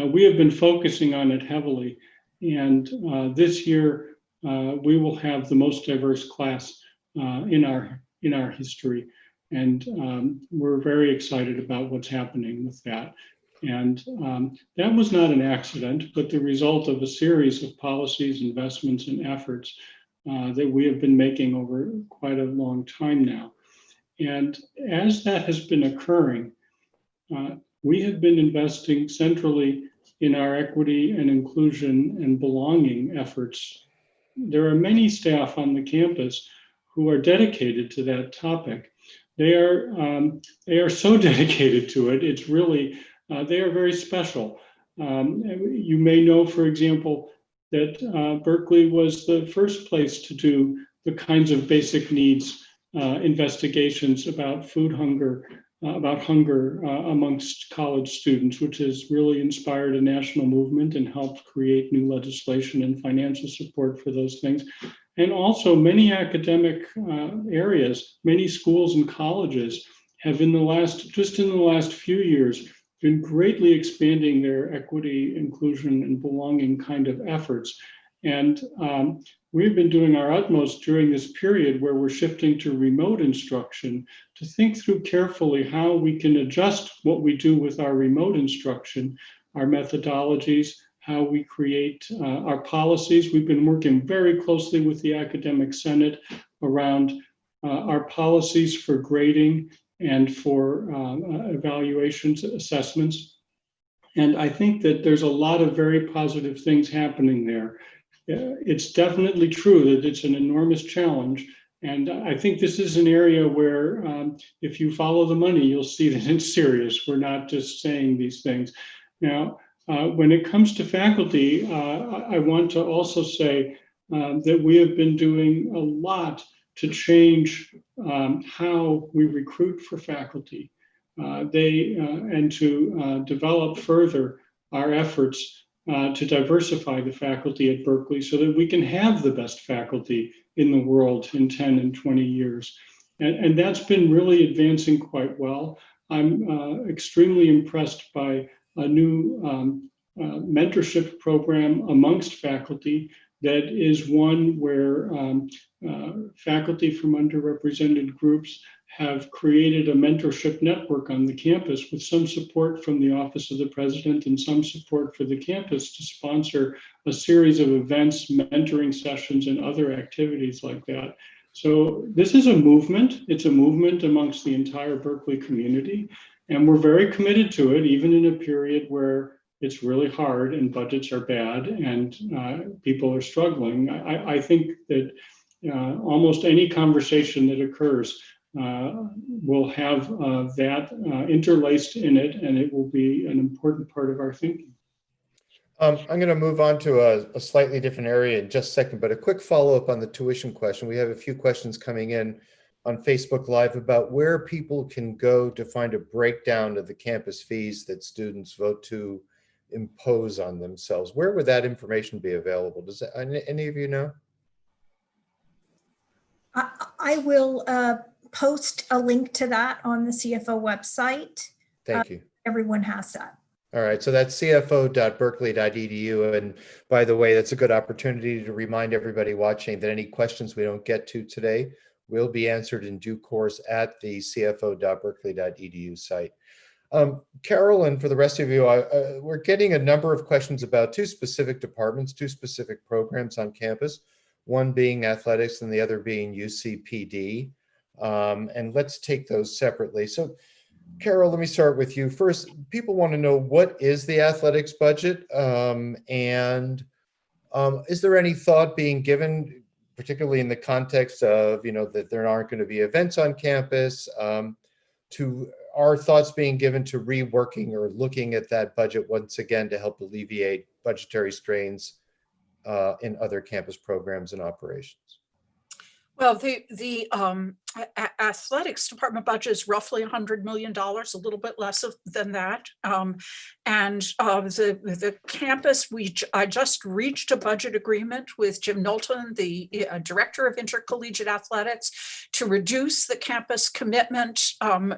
we have been focusing on it heavily. And this year, we will have the most diverse class in our history. And we're very excited about what's happening with that. And that was not an accident, but the result of a series of policies, investments, and efforts that we have been making over quite a long time now. And as that has been occurring, we have been investing centrally in our equity and inclusion and belonging efforts. There are many staff on the campus who are dedicated to that topic. They are so dedicated to it. It's really, they are very special. You may know, for example, that Berkeley was the first place to do the kinds of basic needs investigations about food hunger, about hunger amongst college students, which has really inspired a national movement and helped create new legislation and financial support for those things. And also many academic areas, many schools and colleges have just in the last few years, been greatly expanding their equity, inclusion, and belonging kind of efforts. And we've been doing our utmost during this period where we're shifting to remote instruction to think through carefully how we can adjust what we do with our remote instruction, our methodologies, how we create our policies. We've been working very closely with the Academic Senate around our policies for grading and for evaluations, assessments. And I think that there's a lot of very positive things happening there. It's definitely true that it's an enormous challenge. And I think this is an area where if you follow the money, you'll see that it's serious. We're not just saying these things. Now, when it comes to faculty, I want to also say that we have been doing a lot to change how we recruit for faculty. And to develop further our efforts to diversify the faculty at Berkeley so that we can have the best faculty in the world in 10 and 20 years. And that's been really advancing quite well. I'm extremely impressed by a new mentorship program amongst faculty that is one where faculty from underrepresented groups have created a mentorship network on the campus with some support from the Office of the President and some support for the campus to sponsor a series of events, mentoring sessions, and other activities like that. So this is a movement. It's a movement amongst the entire Berkeley community, and we're very committed to it, even in a period where it's really hard and budgets are bad and people are struggling. I think that almost any conversation that occurs will have that interlaced in it, and it will be an important part of our thinking. I'm going to move on to a slightly different area in just a second, but a quick follow-up on the tuition question. We have a few questions coming in on Facebook Live about where people can go to find a breakdown of the campus fees that students vote to impose on themselves. Where would that information be available? Does any of you know? I will post a link to that on the CFO website. Thank you. Everyone has that. All right, so that's cfo.berkeley.edu. And by the way, that's a good opportunity to remind everybody watching that any questions we don't get to today will be answered in due course at the cfo.berkeley.edu site. Carol, and for the rest of you, we're getting a number of questions about two specific departments, two specific programs on campus, one being athletics and the other being UCPD. And let's take those separately. So Carol, let me start with you. First, people want to know, what is the athletics budget? And is there any thought being given, particularly in the context of, that there aren't going to be events on campus, are thoughts being given to reworking or looking at that budget once again to help alleviate budgetary strains in other campus programs and operations? Well, the athletics department budget is roughly $100 million, a little bit less than that. And the campus, I just reached a budget agreement with Jim Knowlton, the director of intercollegiate athletics, to reduce the campus commitment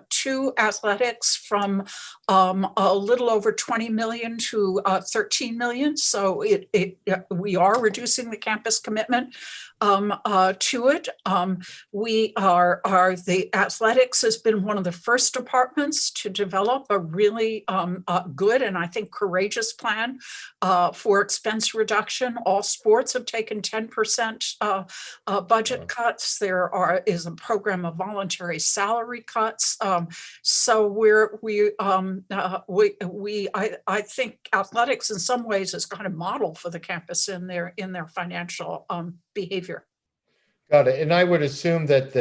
to athletics from a little over 20 million to 13 million. So we are reducing the campus commitment to it. The athletics has been one of the first departments to develop a really good and I think courageous plan for expense reduction. All sports have taken 10% budget cuts. There is a program of voluntary salary cuts. So I think athletics in some ways is kind of model for the campus in their financial behavior. Got it. And I would assume that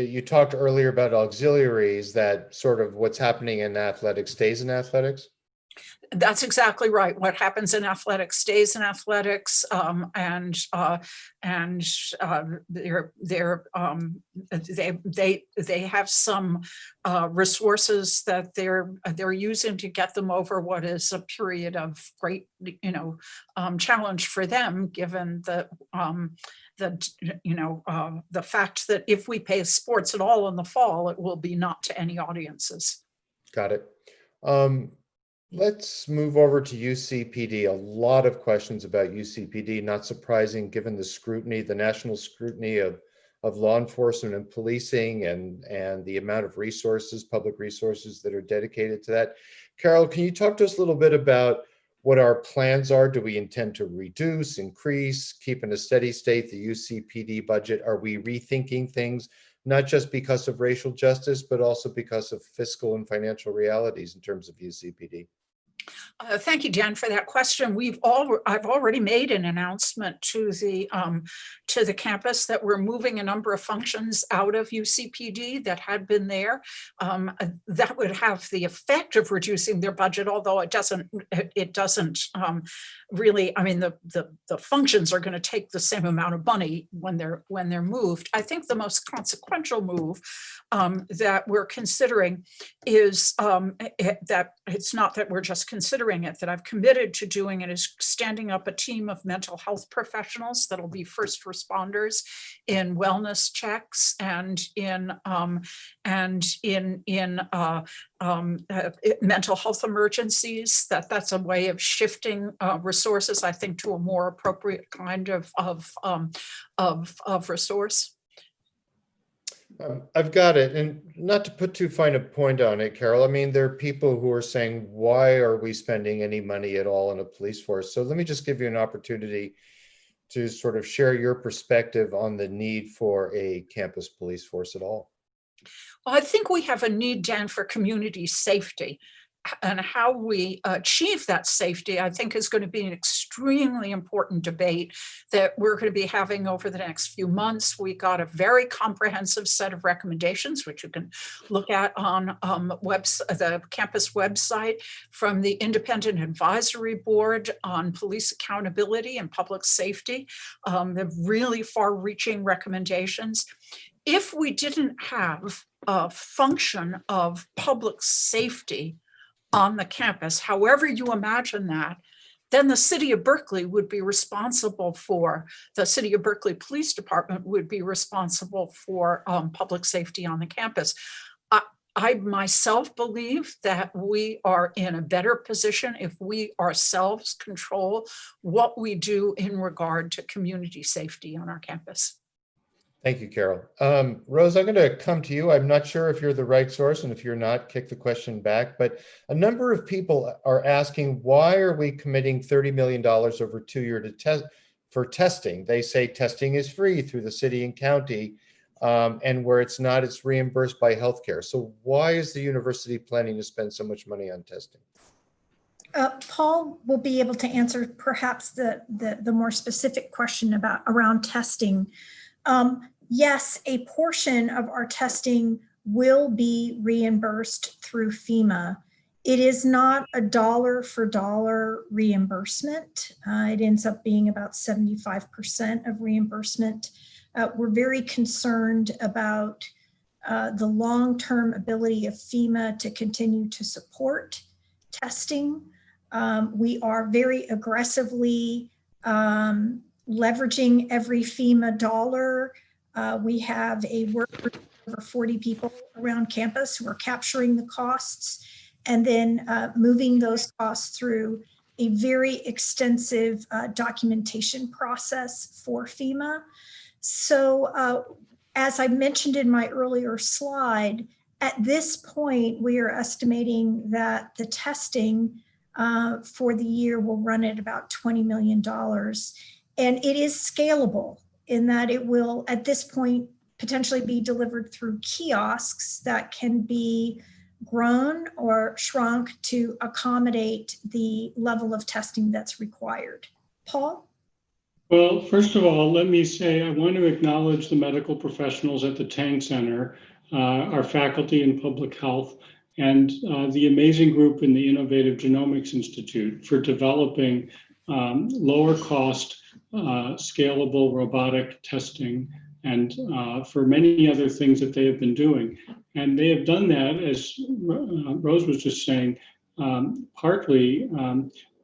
you talked earlier about auxiliaries, that sort of what's happening in athletics stays in athletics. That's exactly right. What happens in athletics stays in athletics, they have some resources that they're using to get them over what is a period of great challenge for them, given the fact that if we pay sports at all in the fall, it will be not to any audiences. Got it. Let's move over to UCPD. A lot of questions about UCPD, not surprising given the scrutiny, the national scrutiny of law enforcement and policing and the amount of resources, public resources that are dedicated to that. Carol, can you talk to us a little bit about what our plans are? Do we intend to reduce, increase, keep in a steady state the UCPD budget? Are we rethinking things, not just because of racial justice, but also because of fiscal and financial realities in terms of UCPD? Thank you, Dan, for that question. I've already made an announcement to the campus that we're moving a number of functions out of UCPD that had been there. That would have the effect of reducing their budget, although it doesn't really. I mean, the functions are going to take the same amount of money when they're moved. I think the most consequential move that we're considering is that it's not that we're just considering it, that I've committed to doing it, is standing up a team of mental health professionals that'll be first responders in wellness checks and in mental health emergencies. That's a way of shifting resources, I think, to a more appropriate kind of resource. I've got it. And not to put too fine a point on it, Carol, I mean, there are people who are saying, why are we spending any money at all on a police force? So let me just give you an opportunity to sort of share your perspective on the need for a campus police force at all. Well, I think we have a need, Dan, for community safety. And how we achieve that safety, I think, is going to be an extremely important debate that we're going to be having over the next few months. We got a very comprehensive set of recommendations, which you can look at on the campus website, from the Independent Advisory Board on Police Accountability and Public Safety. The really far-reaching recommendations. If we didn't have a function of public safety on the campus, however you imagine that, then the city of Berkeley would be responsible for, the city of Berkeley Police Department would be responsible for public safety on the campus. I myself believe that we are in a better position if we ourselves control what we do in regard to community safety on our campus. Thank you, Carol. Rose, I'm going to come to you. I'm not sure if you're the right source, and if you're not, kick the question back. But a number of people are asking, why are we committing $30 million over 2 years for testing? They say testing is free through the city and county, and where it's not, it's reimbursed by healthcare. So why is the university planning to spend so much money on testing? Paul will be able to answer perhaps the more specific question around testing. Yes, a portion of our testing will be reimbursed through FEMA. It is not a dollar for dollar reimbursement. It ends up being about 75% of reimbursement. We're very concerned about the long-term ability of FEMA to continue to support testing. We are very aggressively leveraging every FEMA dollar. We have a work group of over 40 people around campus who are capturing the costs and then moving those costs through a very extensive documentation process for FEMA. So as I mentioned in my earlier slide, at this point, we are estimating that the testing for the year will run at about $20 million. And it is scalable in that it will, at this point, potentially be delivered through kiosks that can be grown or shrunk to accommodate the level of testing that's required. Paul? Well, first of all, let me say I want to acknowledge the medical professionals at the Tang Center, our faculty in public health, and the amazing group in the Innovative Genomics Institute for developing lower cost, scalable robotic testing, and for many other things that they have been doing. And they have done that, as Rose was just saying, partly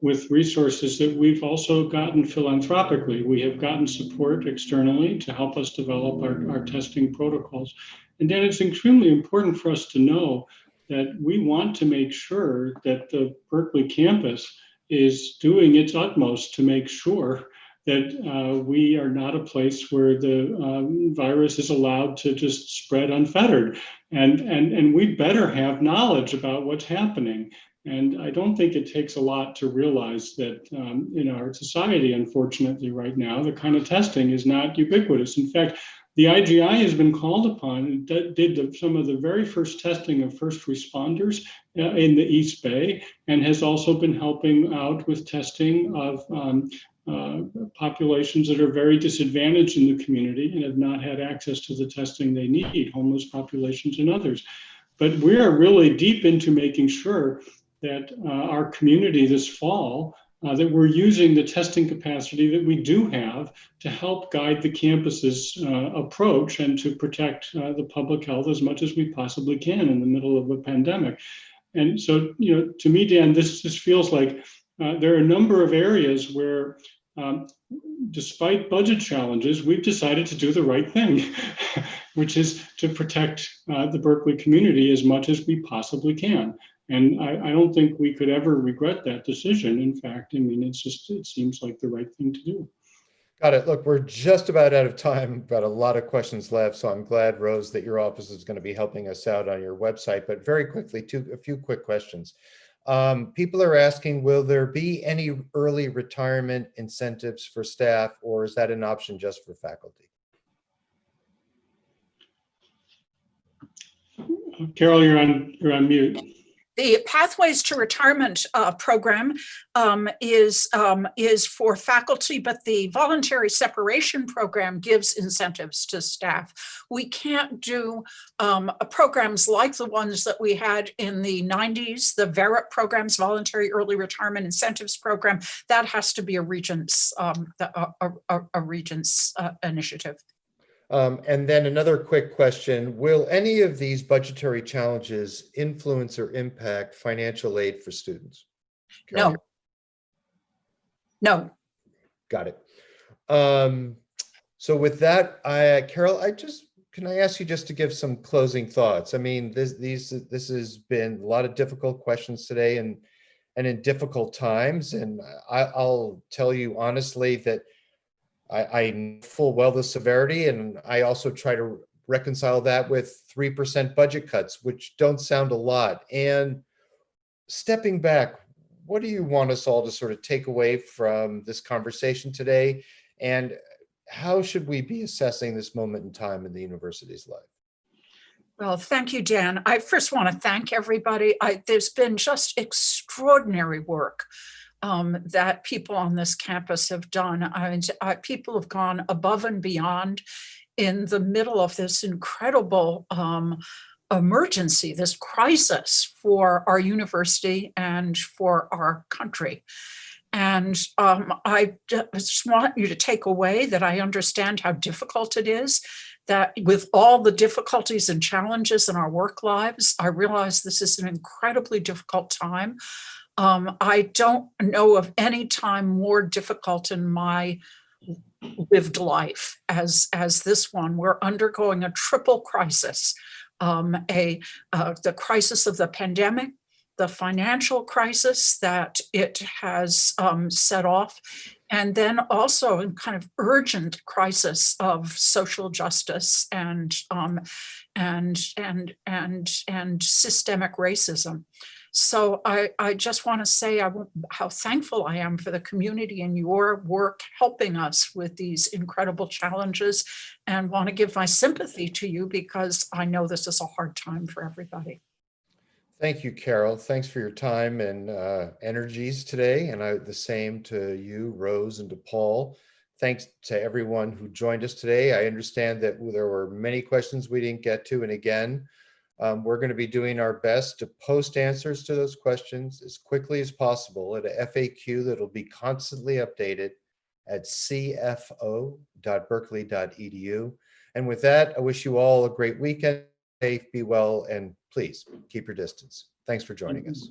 with resources that we've also gotten philanthropically. We have gotten support externally to help us develop our testing protocols. And then it's extremely important for us to know that we want to make sure that the Berkeley campus is doing its utmost to make sure that we are not a place where the virus is allowed to just spread unfettered. And we better have knowledge about what's happening. And I don't think it takes a lot to realize that in our society, unfortunately, right now, the kind of testing is not ubiquitous. In fact, the IGI has been called upon and did some of the very first testing of first responders in the East Bay, and has also been helping out with testing of populations that are very disadvantaged in the community and have not had access to the testing they need, homeless populations and others. But we are really deep into making sure that our community this fall, that we're using the testing capacity that we do have to help guide the campus's approach and to protect the public health as much as we possibly can in the middle of a pandemic. And so, to me, Dan, this just feels like there are a number of areas where, despite budget challenges, we've decided to do the right thing, which is to protect the Berkeley community as much as we possibly can. And I don't think we could ever regret that decision. In fact, I mean, it seems like the right thing to do. Got it. Look, we're just about out of time, but a lot of questions left. So I'm glad, Rose, that your office is going to be helping us out on your website. But very quickly, a few quick questions. People are asking, will there be any early retirement incentives for staff, or is that an option just for faculty? Carol, you're on mute. The Pathways to Retirement program is for faculty, but the voluntary separation program gives incentives to staff. We can't do programs like the ones that we had in the 90s, the VERIT programs, Voluntary Early Retirement Incentives Program. That has to be a Regents initiative. And then another quick question, will any of these budgetary challenges influence or impact financial aid for students? Carol? No. Got it. So with that, Carol, can I ask you just to give some closing thoughts? I mean, this has been a lot of difficult questions today and in difficult times. And I'll tell you honestly that I know full well the severity, and I also try to reconcile that with 3% budget cuts, which don't sound a lot. And stepping back, what do you want us all to sort of take away from this conversation today? And how should we be assessing this moment in time in the university's life? Well, thank you, Dan. I first want to thank everybody. There's been just extraordinary work that people on this campus have done. People have gone above and beyond in the middle of this incredible emergency, this crisis for our university and for our country. And I just want you to take away that I understand how difficult it is, that with all the difficulties and challenges in our work lives, I realize this is an incredibly difficult time. I don't know of any time more difficult in my lived life as this one. We're undergoing a triple crisis, the crisis of the pandemic, the financial crisis that it has set off, and then also a kind of urgent crisis of social justice and systemic racism. So I just want to say how thankful I am for the community and your work helping us with these incredible challenges, and want to give my sympathy to you because I know this is a hard time for everybody. Thank you, Carol. Thanks for your time and energies today. And the same to you, Rose, and to Paul. Thanks to everyone who joined us today. I understand that there were many questions we didn't get to. And again, we're going to be doing our best to post answers to those questions as quickly as possible at a FAQ that'll be constantly updated at cfo.berkeley.edu. And with that, I wish you all a great weekend. Safe, be well, and please keep your distance. Thanks for joining us.